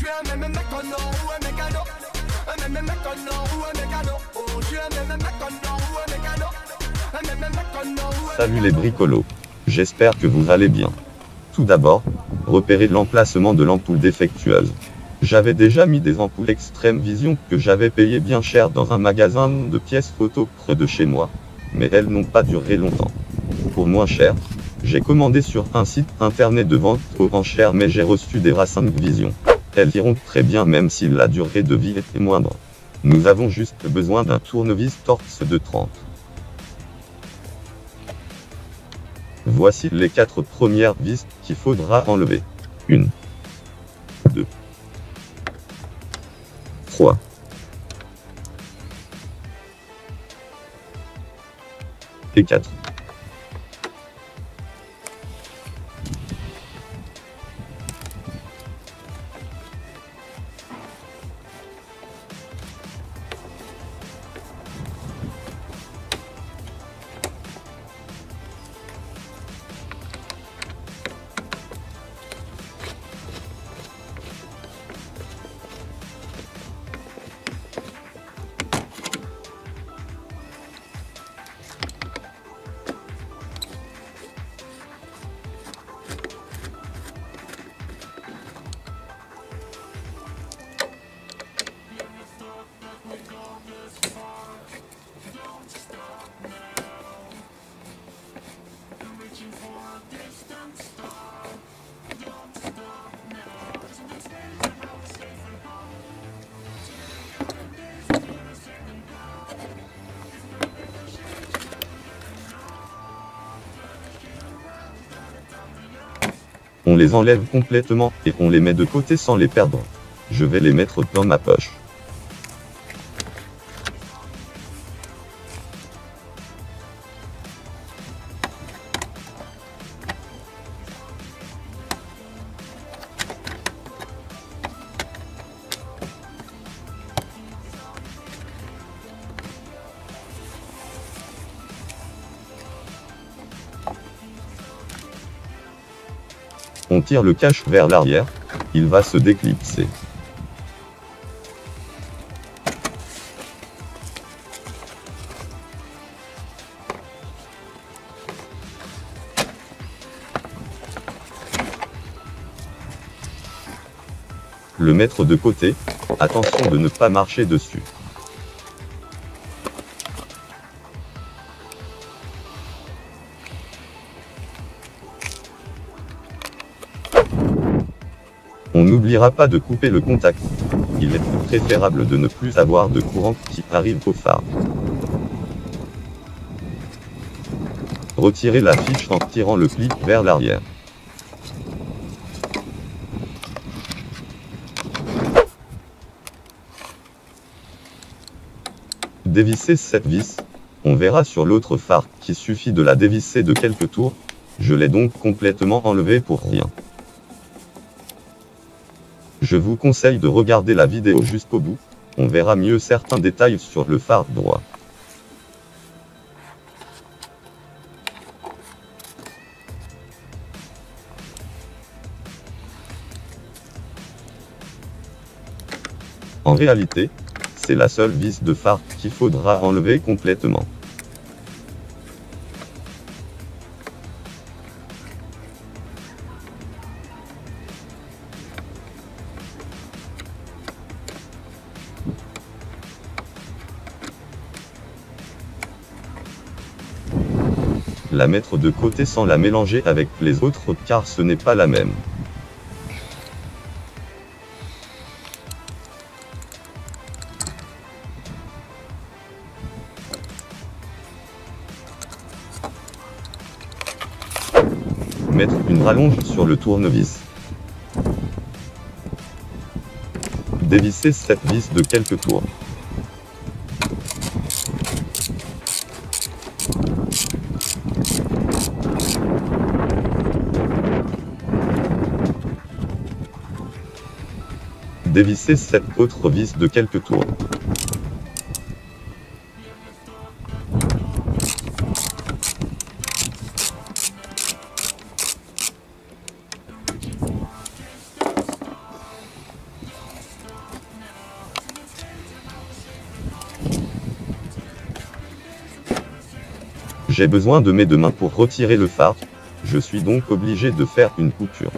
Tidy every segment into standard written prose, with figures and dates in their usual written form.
suis un même mécano ou un mécano. Un même mécano ou un mécano. Oh, je suis un même mécano ou un mécano. Un même mécano ou un. Salut les bricolos. J'espère que vous allez bien. Tout d'abord, repérez l'emplacement de l'ampoule défectueuse. J'avais déjà mis des ampoules Extreme Vision que j'avais payé bien cher dans un magasin de pièces photo près de chez moi, mais elles n'ont pas duré longtemps. Pour moins cher, j'ai commandé sur un site internet de vente aux enchères, mais j'ai reçu des racines Vision. Elles iront très bien même si la durée de vie était moindre. Nous avons juste besoin d'un tournevis Torx de 30. Voici les 4 premières vis qu'il faudra enlever. 1, 2, 3, 4. On les enlève complètement et on les met de côté sans les perdre. Je vais les mettre dans ma poche. On tire le cache vers l'arrière, il va se déclipser. Le mettre de côté, attention de ne pas marcher dessus. On n'oubliera pas de couper le contact. Il est préférable de ne plus avoir de courant qui arrive au phare. Retirez la fiche en tirant le clip vers l'arrière. Dévissez cette vis. On verra sur l'autre phare qu'il suffit de la dévisser de quelques tours. Je l'ai donc complètement enlevée pour rien. Je vous conseille de regarder la vidéo jusqu'au bout, on verra mieux certains détails sur le phare droit. En réalité, c'est la seule vis de phare qu'il faudra enlever complètement. La mettre de côté sans la mélanger avec les autres car ce n'est pas la même. Mettre une rallonge sur le tournevis. Dévisser cette vis de quelques tours. Dévisser cette autre vis de quelques tours. J'ai besoin de mes deux mains pour retirer le phare. Je suis donc obligé de faire une coupure.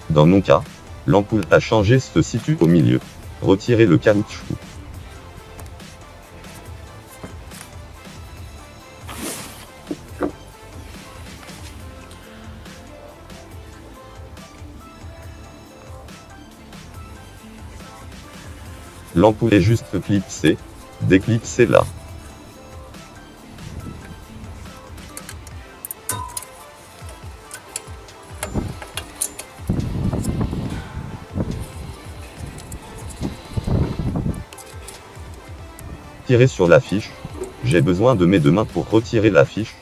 Dans mon cas, l'ampoule à changer se situe au milieu. Retirez le caoutchouc. L'ampoule est juste clipsée. Déclipsez-la. Tirez sur la fiche. J'ai besoin de mes deux mains pour retirer la fiche.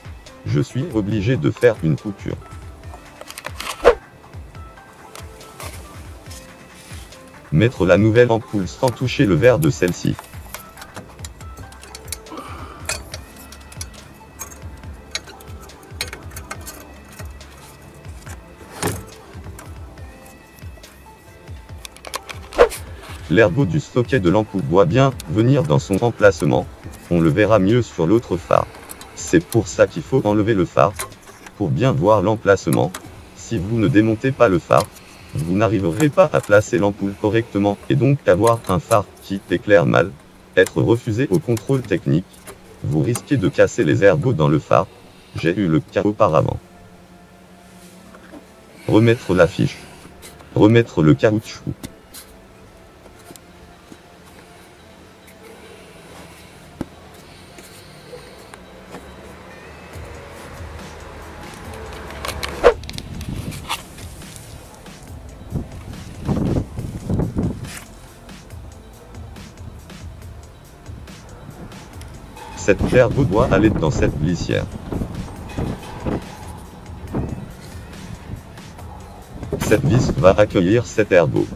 Je suis obligé de faire une coupure. Mettre la nouvelle ampoule sans toucher le verre de celle-ci. L'ergot du socket de l'ampoule doit bien venir dans son emplacement. On le verra mieux sur l'autre phare. C'est pour ça qu'il faut enlever le phare, pour bien voir l'emplacement. Si vous ne démontez pas le phare, vous n'arriverez pas à placer l'ampoule correctement et donc avoir un phare qui éclaire mal, être refusé au contrôle technique. Vous risquez de casser les ergots dans le phare. J'ai eu le cas auparavant. Remettre la fiche. Remettre le caoutchouc. Cette ergot doit aller dans cette glissière. Cette vis va accueillir cet ergot.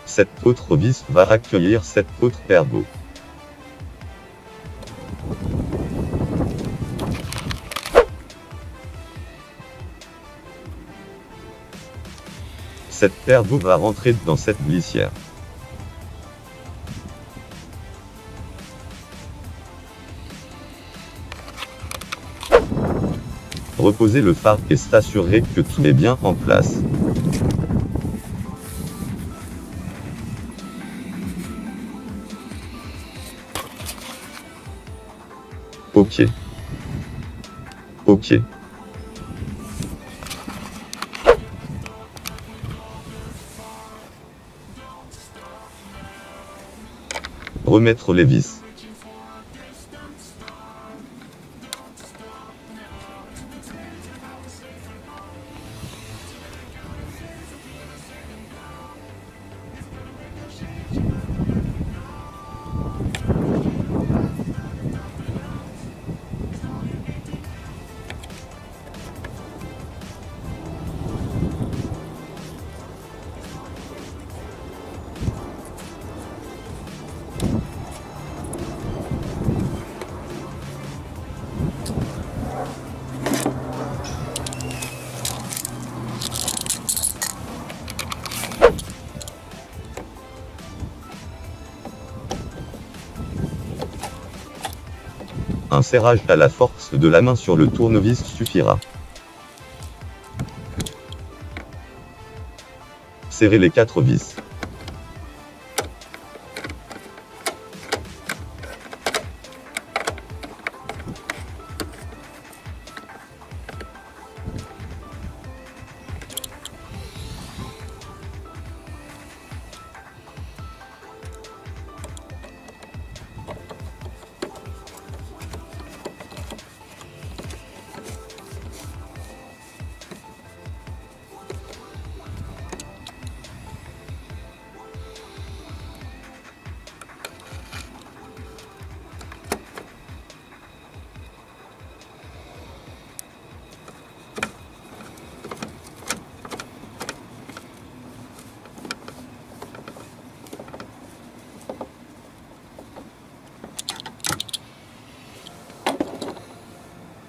Cette autre vis va accueillir cet autre ergot. Cette ergot va rentrer dans cette glissière. Reposez le phare et s'assurer que tout est bien en place. Ok. Ok. Remettre les vis. Un serrage à la force de la main sur le tournevis suffira. Serrez les 4 vis.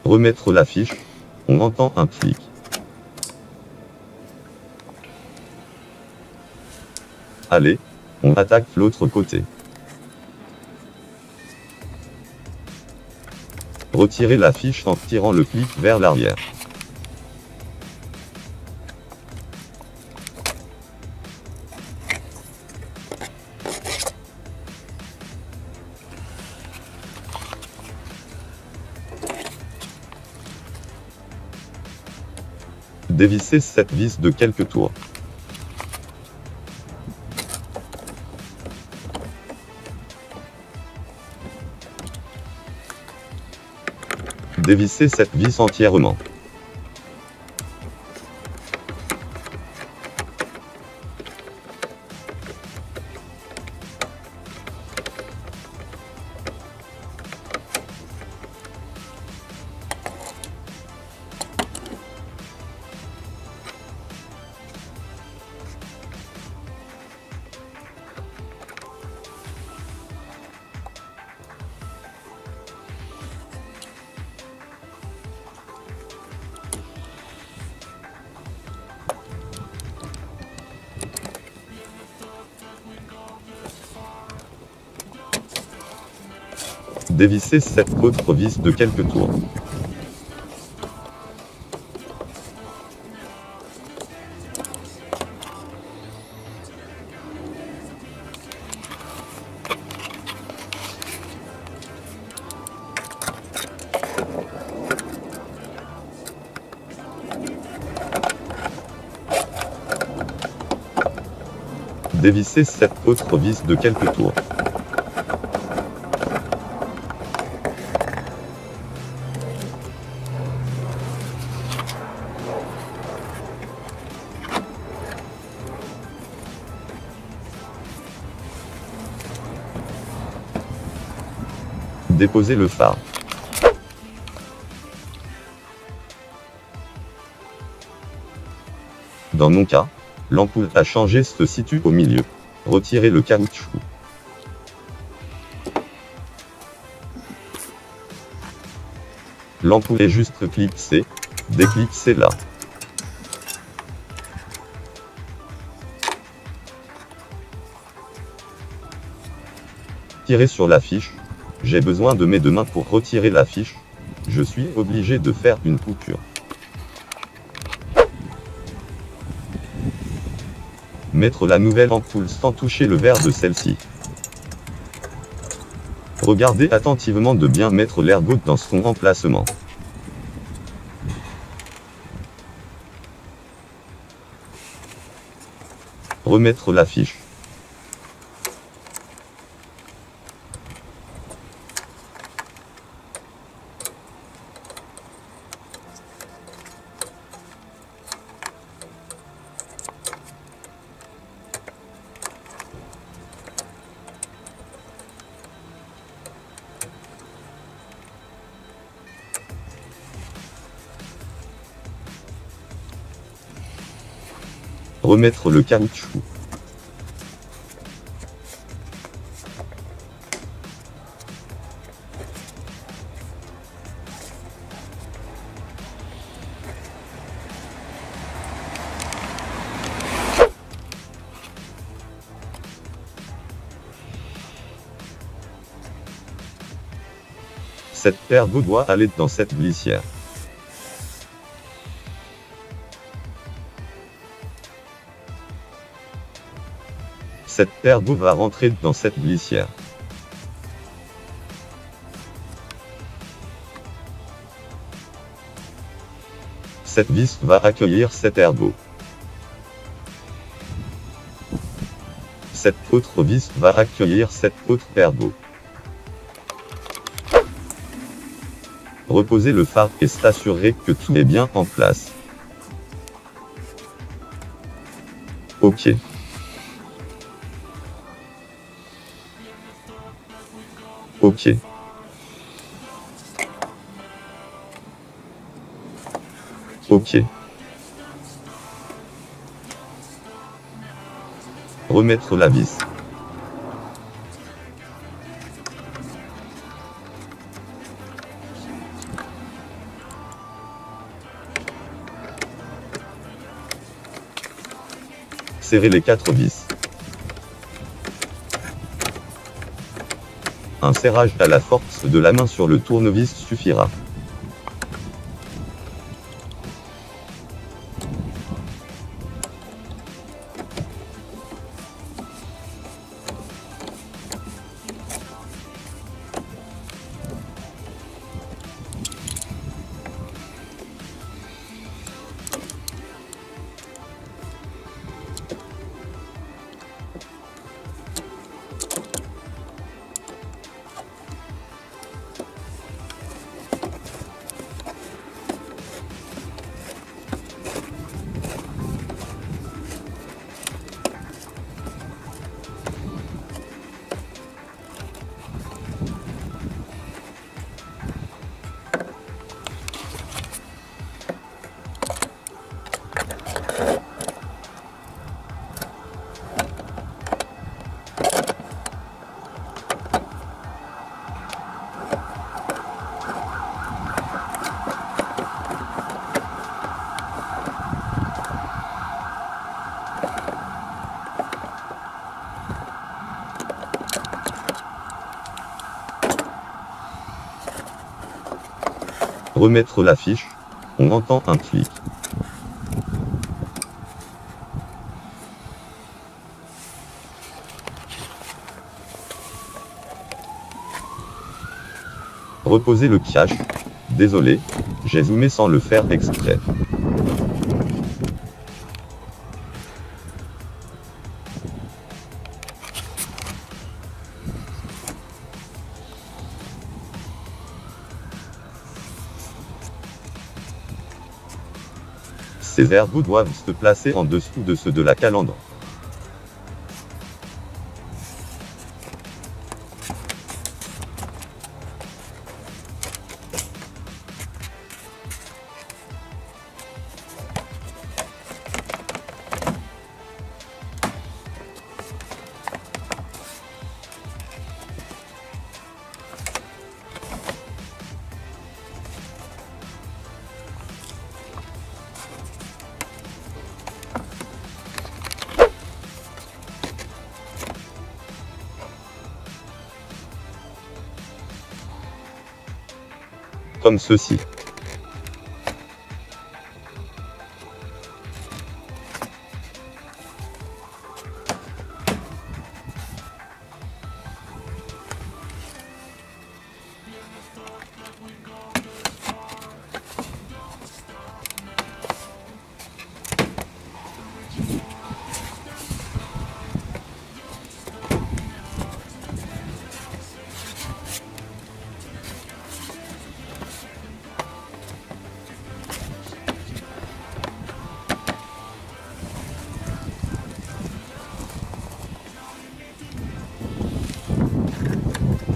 Remettre la fiche, on entend un clic. Allez, on attaque l'autre côté. Retirez la fiche en tirant le clip vers l'arrière. Dévissez cette vis de quelques tours. Dévissez cette vis entièrement. Dévissez cette autre vis de quelques tours. Dévissez cette autre vis de quelques tours. Déposez le phare. Dans mon cas, l'ampoule à changer se situe au milieu. Retirez le caoutchouc. L'ampoule est juste clipsée. Déclipsez-la. Tirez sur la fiche. J'ai besoin de mes deux mains pour retirer la fiche. Je suis obligé de faire une coupure. Mettre la nouvelle ampoule sans toucher le verre de celle-ci. Regardez attentivement de bien mettre l'ergot dans son emplacement. Remettre la fiche. Remettre le caoutchouc. Cette ergot doit aller dans cette glissière. Cette ergot va rentrer dans cette glissière. Cette vis va accueillir cet ergot. Cette autre vis va accueillir cet autre ergot. Reposez le phare et s'assurer que tout est bien en place. OK. OK. OK. Remettre la vis. Serrez les 4 vis. Un serrage à la force de la main sur le tournevis suffira. Remettre la fiche, on entend un clic. Reposer le cache. Désolé, j'ai zoomé sans le faire exprès. Ces verbes doivent se placer en dessous de ceux de la calandre. Comme ceci.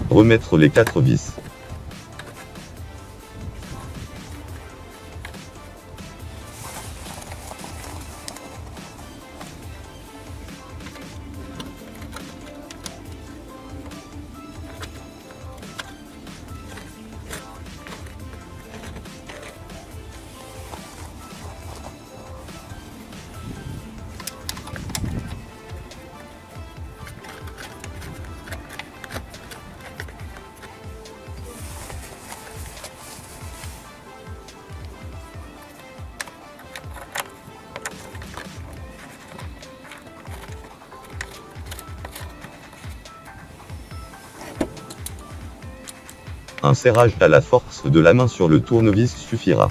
Remettre les 4 vis. Un serrage à la force de la main sur le tournevis suffira.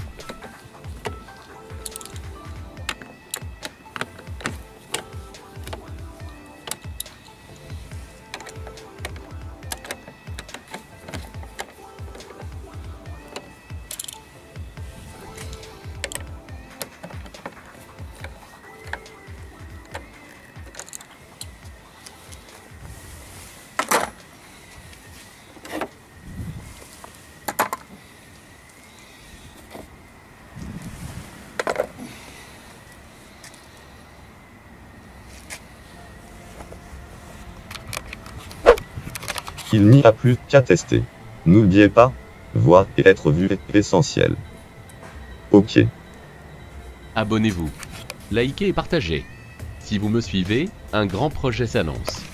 Il n'y a plus qu'à tester. N'oubliez pas, voir et être vu est essentiel. Ok. Abonnez-vous, likez et partagez. Si vous me suivez, un grand projet s'annonce.